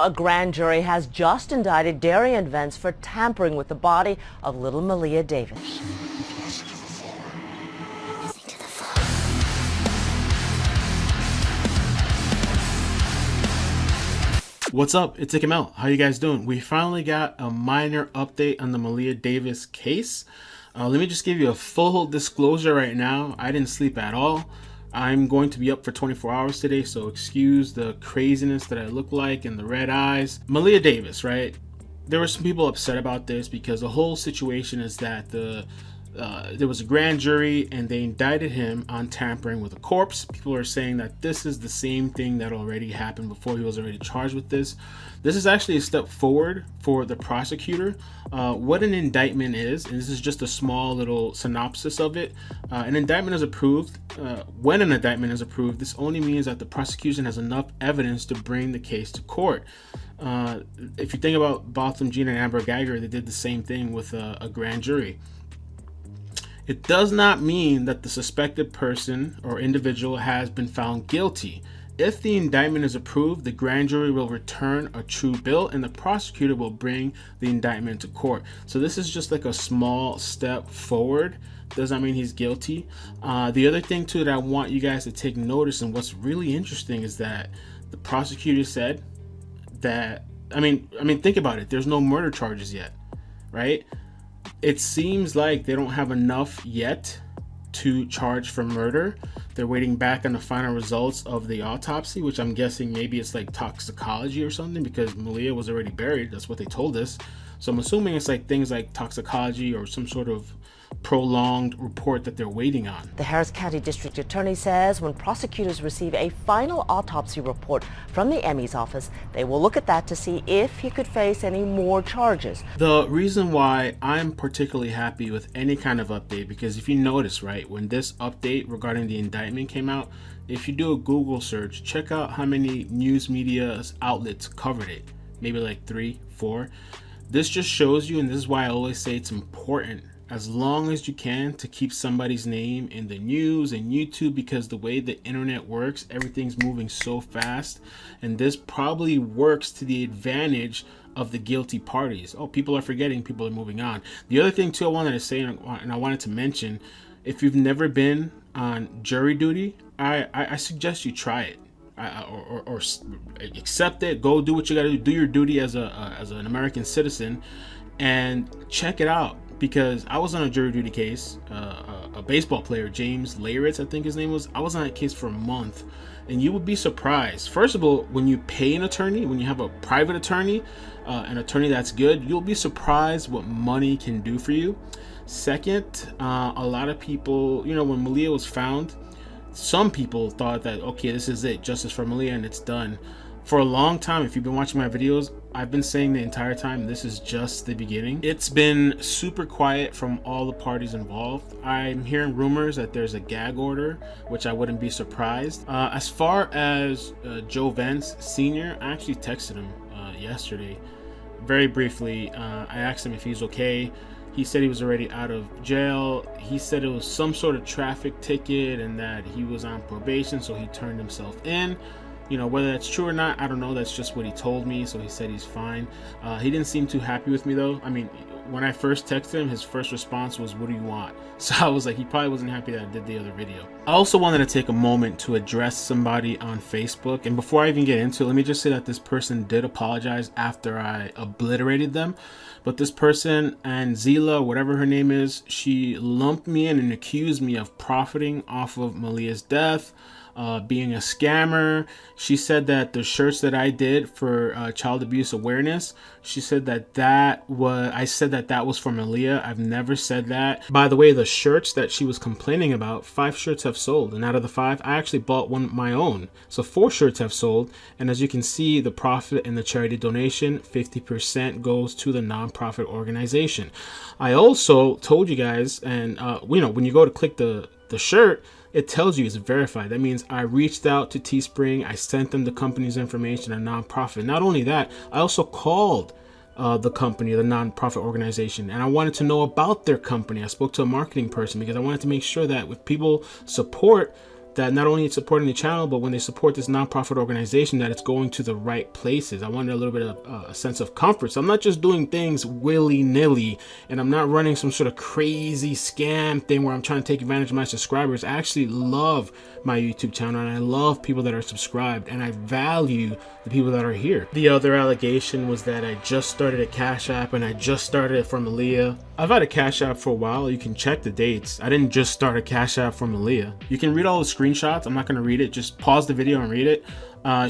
A grand jury has just indicted Derion Vence for tampering with the body of little Maleah Davis. What's up? It's iCkEdMeL. How you guys doing? We finally got a minor update on the Maleah Davis case. Let me just give you a full disclosure right now. I didn't sleep at all. I'm going to be up for 24 hours today, so excuse the craziness that I look like and the red eyes. Maleah Davis, right? There were some people upset about this because the whole situation is that there was a grand jury and they indicted him on tampering with a corpse. People are saying that this is the same thing that already happened before he was already charged with this. This is actually a step forward for the prosecutor. What an indictment is, and this is just a small little synopsis of it. An indictment is approved. When an indictment is approved, this only means that the prosecution has enough evidence to bring the case to court. If you think about Botham Jean and Amber Geiger, they did the same thing with a grand jury. It does not mean that the suspected person or individual has been found guilty. If the indictment is approved, the grand jury will return a true bill and the prosecutor will bring the indictment to court. So this is just like a small step forward. Does not mean he's guilty. The other thing too that I want you guys to take notice, and what's really interesting, is that the prosecutor said that, I mean, think about it. There's no murder charges yet, right? It seems like they don't have enough yet to charge for murder. They're waiting back on the final results of the autopsy, which I'm guessing maybe it's like toxicology or something, because Maleah was already buried. That's what they told us. So I'm assuming it's like things like toxicology or some sort of prolonged report that they're waiting on. The Harris County District Attorney says when prosecutors receive a final autopsy report from the ME's office, they will look at that to see if he could face any more charges. The reason why I'm particularly happy with any kind of update, because if you notice, right, when this update regarding the indictment came out, if you do a Google search, check out how many news media outlets covered it. Maybe like 3, 4. This just shows you, and this is why I always say it's important, as long as you can, to keep somebody's name in the news and YouTube, because the way the internet works, everything's moving so fast, and this probably works to the advantage of the guilty parties. Oh, people are forgetting, people are moving on. The other thing too I wanted to say, and I wanted to mention, if you've never been on jury duty, I suggest you try it. Or accept it. Go do what you gotta do. Do your duty as an American citizen and check it out. Because I was on a jury duty case, a baseball player, James Leyritz, I think his name was. I was on that case for a month, and you would be surprised. First of all, when you pay an attorney, when you have a private attorney, an attorney that's good, you'll be surprised what money can do for you. Second, a lot of people, you know, when Maleah was found, some people thought that, okay, this is it, justice for Maleah, and it's done. For a long time, if you've been watching my videos, I've been saying the entire time, this is just the beginning. It's been super quiet from all the parties involved. I'm hearing rumors that there's a gag order, which I wouldn't be surprised. As far as Joe Vence Sr., I actually texted him yesterday, very briefly. I asked him if he's okay. He said he was already out of jail. He said it was some sort of traffic ticket and that he was on probation, so he turned himself in. You know, whether that's true or not, I don't know. That's just what he told me. So he said he's fine. He didn't seem too happy with me, though. I mean, when I first texted him, his first response was, "What do you want?" So I was like, he probably wasn't happy that I did the other video. I also wanted to take a moment to address somebody on Facebook. And before I even get into it, let me just say that this person did apologize after I obliterated them. But this person, Anzila, whatever her name is, she lumped me in and accused me of profiting off of Maleah's death. Being a scammer. She said that the shirts that I did for child abuse awareness, she said that I said that was for Maleah. I've never said that. By the way, the shirts that she was complaining about, 5 shirts have sold, and out of the 5, I actually bought one my own. So 4 shirts have sold, and as you can see, the profit and the charity donation, 50% goes to the nonprofit organization. I also told you guys, and you know, when you go to click the shirt, it tells you it's verified. That means I reached out to Teespring, I sent them the company's information, a nonprofit. Not only that, I also called the company, the nonprofit organization, and I wanted to know about their company. I spoke to a marketing person because I wanted to make sure that if people support that not only it's supporting the channel, but when they support this nonprofit organization, that it's going to the right places. I wanted a little bit of a sense of comfort. So I'm not just doing things willy-nilly, and I'm not running some sort of crazy scam thing where I'm trying to take advantage of my subscribers. I actually love my YouTube channel, and I love people that are subscribed, and I value the people that are here. The other allegation was that I just started a Cash App, and I just started it for Maleah. I've had a Cash App for a while. You can check the dates. I didn't just start a Cash App for Maleah. You can read all the screenshots. I'm not going to read it. Just pause the video and read it.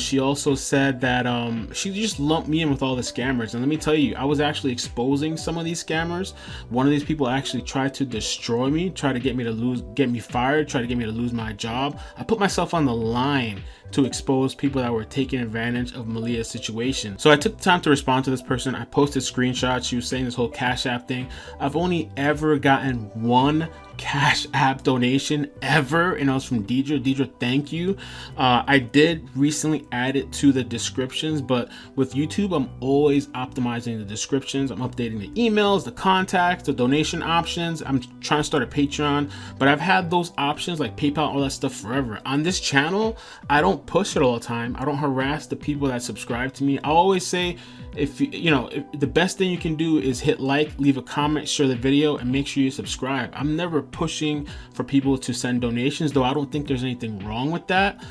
She also said that she just lumped me in with all the scammers, and let me tell you, I was actually exposing some of these scammers. One of these people actually tried to destroy me, try to get me fired, try to get me to lose my job. I put myself on the line to expose people that were taking advantage of Maleah's situation. So I took the time to respond to this person. I posted screenshots. She was saying this whole Cash App thing. I've only ever gotten one Cash App donation ever, and it was from Deidre. Deidre, thank you. I did recently add it to the descriptions, but with YouTube, I'm always optimizing the descriptions. I'm updating the emails, the contacts, the donation options. I'm trying to start a Patreon, but I've had those options like PayPal, all that stuff forever. On this channel, I don't push it all the time. I don't harass the people that subscribe to me. I always say, if the best thing you can do is hit like, leave a comment, share the video, and make sure you subscribe. I'm never pushing for people to send donations, though I don't think there's anything wrong with that.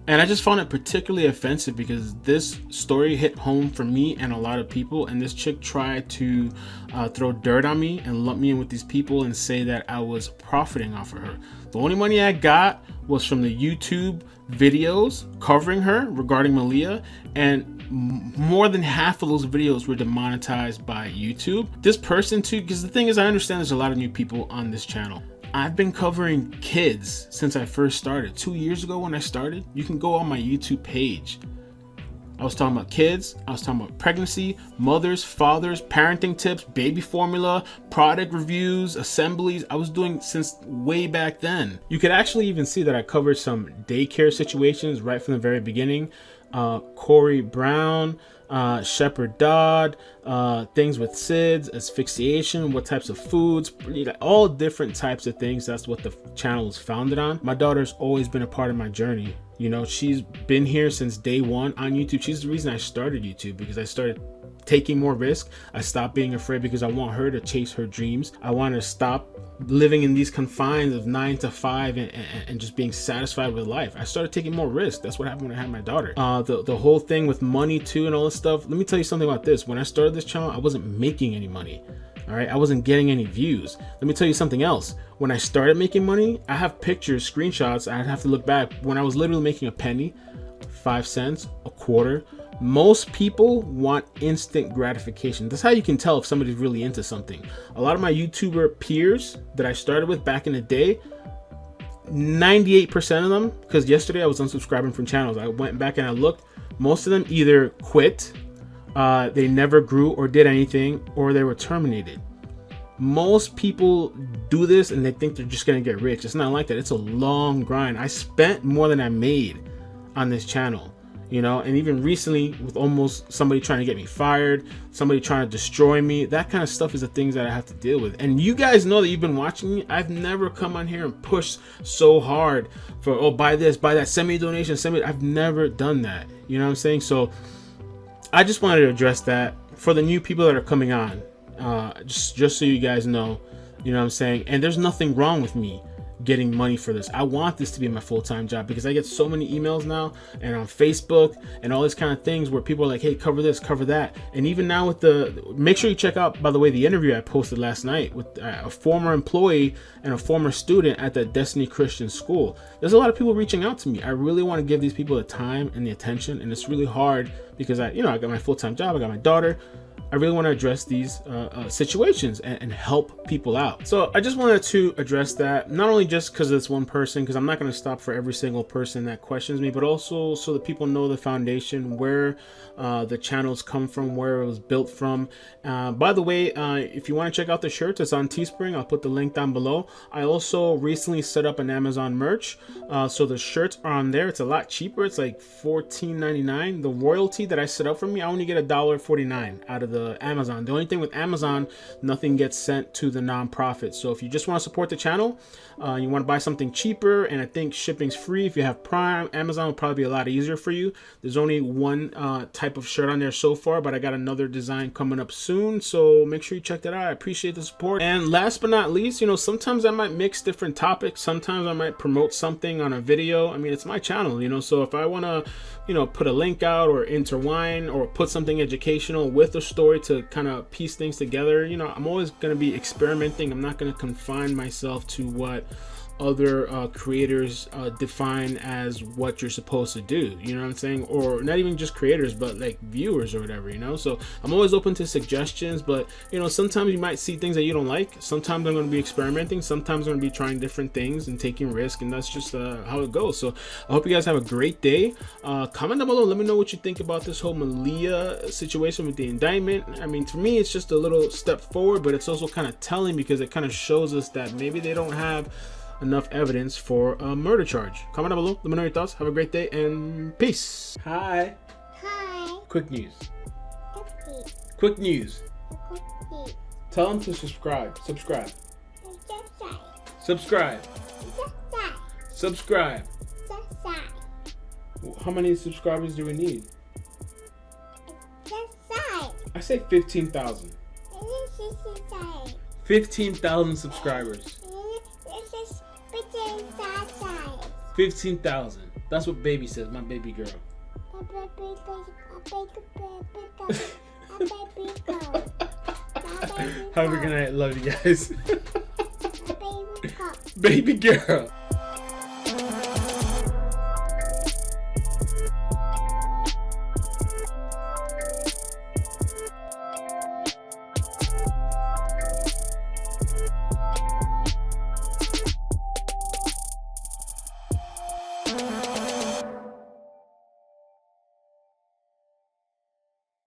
And I just found it particularly offensive because this story hit home for me and a lot of people, and this chick tried to throw dirt on me and lump me in with these people and say that I was profiting off of her. The only money I got was from the YouTube videos covering her regarding Maleah, and more than half of those videos were demonetized by YouTube. This person too, because the thing is, I understand there's a lot of new people on this channel. I've been covering kids since I first started. 2 years ago when I started, you can go on my YouTube page. I was talking about kids, I was talking about pregnancy, mothers, fathers, parenting tips, baby formula, product reviews, assemblies. I was doing since way back then. You could actually even see that I covered some daycare situations right from the very beginning. Corey Brown, Shepherd Dodd, things with SIDS, asphyxiation, what types of foods, all different types of things. That's what the channel is founded on. My daughter's always been a part of my journey. You know, she's been here since day one on YouTube. She's the reason I started YouTube, because I started taking more risk. I stopped being afraid because I want her to chase her dreams. I want to stop living in these confines of 9 to 5 and just being satisfied with life. I started taking more risk. That's what happened when I had my daughter. The whole thing with money too and all this stuff. Let me tell you something about this. When I started this channel, I wasn't making any money. All right, I wasn't getting any views. Let me tell you something else. When I started making money, I have pictures, screenshots. I'd have to look back when I was literally making a penny, 5 cents, a quarter. Most people want instant gratification. That's how you can tell if somebody's really into something. A lot of my YouTuber peers that I started with back in the day, 98% of them, because yesterday I was unsubscribing from channels. I went back and I looked. Most of them either quit, they never grew or did anything, or they were terminated. Most people do this and they think they're just gonna get rich. It's not like that. It's a long grind. I spent more than I made on this channel. You know, and even recently with almost somebody trying to get me fired, somebody trying to destroy me, that kind of stuff is the things that I have to deal with. And you guys know that you've been watching me. I've never come on here and pushed so hard for, oh, buy this, buy that, send me a donation, send me. I've never done that. You know what I'm saying? So I just wanted to address that for the new people that are coming on, just so you guys know, you know what I'm saying? And there's nothing wrong with me getting money for this. I want this to be my full-time job because I get so many emails now and on Facebook and all these kind of things where people are like, hey, cover this, cover that. And even now with make sure you check out, by the way, the interview I posted last night with a former employee and a former student at the Destiny Christian School. There's a lot of people reaching out to me. I really want to give these people the time and the attention, and it's really hard because I got my full-time job, I got my daughter. I really want to address these situations and help people out. So I just wanted to address that, not only just because it's one person, because I'm not going to stop for every single person that questions me, but also so that people know the foundation, where the channels come from, where it was built from. By the way, if you want to check out the shirts, it's on Teespring. I'll put the link down below. I also recently set up an Amazon merch. So the shirts are on there. It's a lot cheaper. It's like $14.99. The royalty that I set up for me, I only get $1.49 out of the Amazon. The only thing with Amazon, nothing gets sent to the nonprofit. So if you just want to support the channel, you want to buy something cheaper, and I think shipping's free. If you have Prime, Amazon will probably be a lot easier for you. There's only one type of shirt on there so far, but I got another design coming up soon, so make sure you check that out. I appreciate the support. And last but not least, you know, sometimes I might mix different topics. Sometimes I might promote something on a video. I mean, it's my channel, you know, so if I want to, you know, put a link out or intertwine or put something educational with a story to kind of piece things together, you know, I'm always going to be experimenting. I'm not going to confine myself to what other creators define as what you're supposed to do, you know what I'm saying? Or not even just creators, but like viewers or whatever, you know? So I'm always open to suggestions, but you know, sometimes you might see things that you don't like. Sometimes I'm going to be experimenting. Sometimes I'm going to be trying different things and taking risks, and that's just how it goes. So I hope you guys have a great day. Comment down below, let me know what you think about this whole Maleah situation with the indictment. I mean, for me, it's just a little step forward, but it's also kind of telling because it kind of shows us that maybe they don't have enough evidence for a murder charge. Comment down below, let me know your thoughts. Have a great day and peace. Hi. Hi. Quick news. Cookie. Quick news. Cookie. Tell them to subscribe. Subscribe. Subscribe. Subscribe. Subscribe. Subscribe. Subscribe. How many subscribers do we need? Subscribe. I say 15,000. Subscribe. 15,000 subscribers. 15,000. That's what baby says, my baby girl. Have a good night. Love you guys. Baby girl.